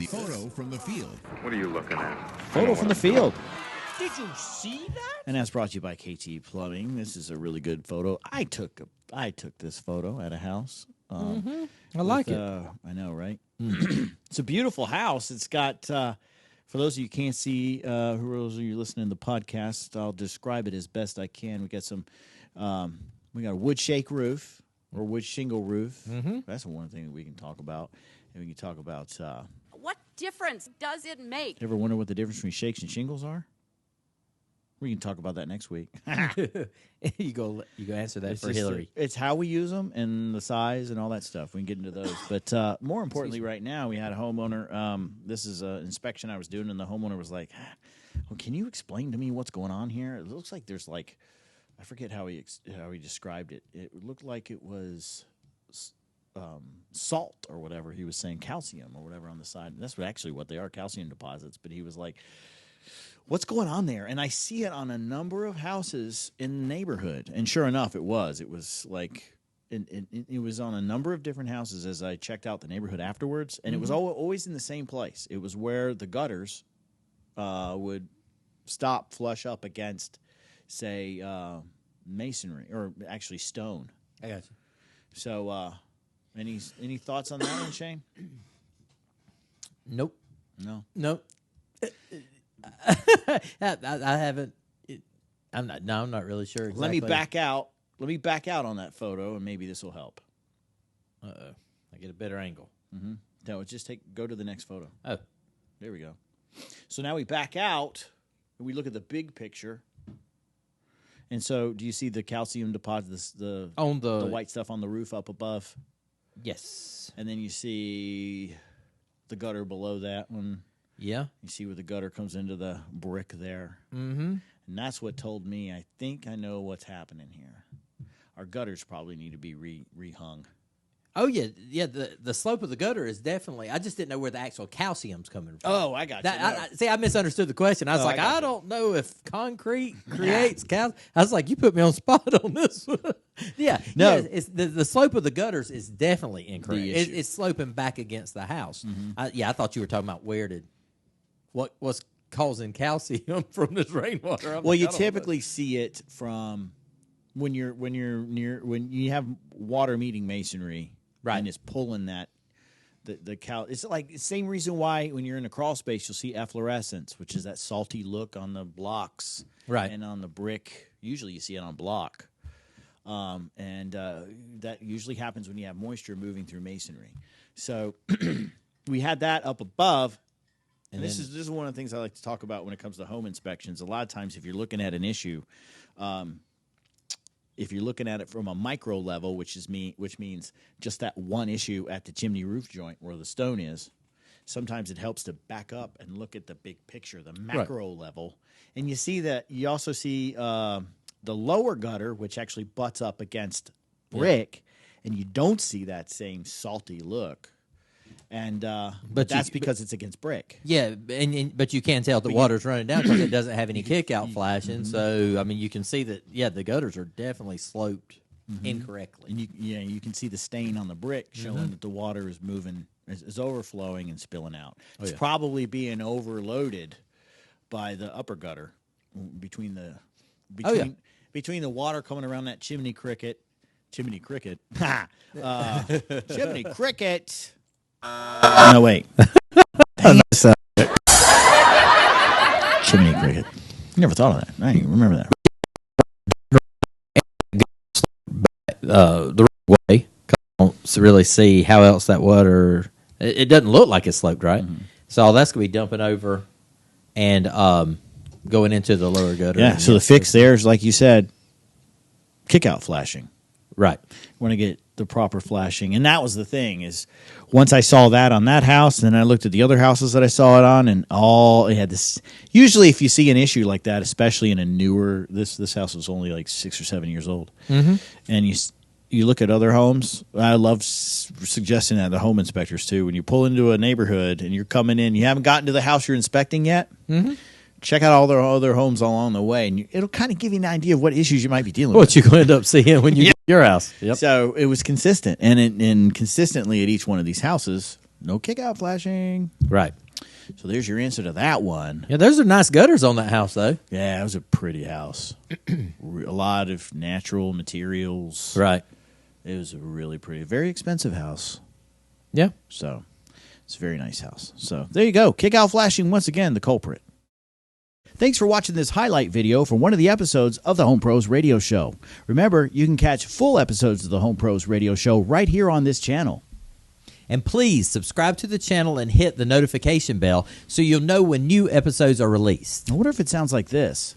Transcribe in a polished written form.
Photo from the field. What are you looking at? Photo from the field. Did you see that? And that's brought to you by KT Plumbing. This is a really good photo. I took this photo at a house. I like it. I know, right? It's a beautiful house. It's got, for those of you who can't see, who those of you listening to the podcast, I'll describe it as best I can. We got some, we got a wood shake roof or wood shingle roof. That's one thing that we can talk about. And we can talk about. What difference does it make? Ever wonder what the difference between shakes and shingles are? We can talk about that next week. You go answer that for Hillary. It's how we use them and the size and all that stuff. We can get into those. But more importantly, right now, we had a homeowner. This is an inspection I was doing, and the homeowner was like, well, can you explain to me what's going on here? It looks like there's I forget how he described it. It looked like it was salt or whatever he was saying, calcium or whatever on the side. And that's actually what they are, calcium deposits. But he was like, what's going on there? And I see it on a number of houses in the neighborhood. And sure enough, it was. It was like it was on a number of different houses as I checked out the neighborhood afterwards. And it was always in the same place. It was where the gutters would flush up against, say, masonry or actually stone. I got you. So any thoughts on that one, Shane? Nope. No. Nope. I haven't. I'm not really sure. Exactly. Let me back out. Let me back out on that photo, and maybe this will help. I get a better angle. No, just go to the next photo. Oh, there we go. So now we back out, and we look at the big picture. And so, do you see the calcium deposits, the white stuff on the roof up above? Yes. And then you see the gutter below that one. Yeah. You see where the gutter comes into the brick there. And that's what told me, I think I know what's happening here. Our gutters probably need to be rehung. Oh, yeah. Yeah, the slope of the gutter is definitely, I just didn't know where the actual calcium's coming from. Oh, I got you. I misunderstood the question. I was I don't know if concrete creates calcium. I was like, you put me on spot on this one. Yeah. No. Yeah, it's the slope of the gutters is definitely incorrect. It's sloping back against the house. I thought you were talking about what's causing calcium from this rainwater. Well, you typically see it from when you have water meeting masonry. Right. And it's pulling that, it's like the same reason why when you're in a crawl space, you'll see efflorescence, which is that salty look on the blocks. Right. And on the brick. Usually you see it on block. And that usually happens when you have moisture moving through masonry. So we had that up above. And this is one of the things I like to talk about when it comes to home inspections. A lot of times if you're looking at an issue, if you're looking at it from a micro level, which means just that one issue at the chimney roof joint where the stone is, sometimes it helps to back up and look at the big picture, the macro level. And you also see the lower gutter, which actually butts up against brick, and you don't see that same salty look. And but that's because it's against brick. Yeah, but you can tell the water's running down because it doesn't have any kick out flashing. So I mean, you can see that. Yeah, the gutters are definitely sloped incorrectly. And you can see the stain on the brick showing that the water is moving, is overflowing and spilling out. It's probably being overloaded by the upper gutter between the water coming around that chimney cricket. Chimney cricket. Chimney cricket. No, wait. Chimney cricket. Never thought of that. I didn't even remember that. The right way. I don't really see how else that water. It doesn't look like it's sloped, right? So all that's going to be dumping over and going into the lower gutter. Yeah, so the fix there is, like you said, kick out flashing. Right. Want to get the proper flashing. And that was the thing is once I saw that on that house, and then I looked at the other houses that I saw it on, and it had this. Usually if you see an issue like that, especially in a newer, this house was only like 6 or 7 years old, and you look at other homes. I love suggesting that to home inspectors too. When you pull into a neighborhood and you're coming in, you haven't gotten to the house you're inspecting yet, check out all their other homes along the way, and it'll kind of give you an idea of what issues you might be dealing with. What you're going to end up seeing when you get to your house. Yep. So it was consistent, and consistently at each one of these houses, no kick-out flashing. Right. So there's your answer to that one. Yeah, those are nice gutters on that house, though. Yeah, it was a pretty house. A lot of natural materials. Right. It was a really pretty, very expensive house. Yeah. So it's a very nice house. So there you go. Kick-out flashing, once again, the culprit. Thanks for watching this highlight video from one of the episodes of the Home Pros Radio Show. Remember, you can catch full episodes of the Home Pros Radio Show right here on this channel. And please subscribe to the channel and hit the notification bell so you'll know when new episodes are released. I wonder if it sounds like this.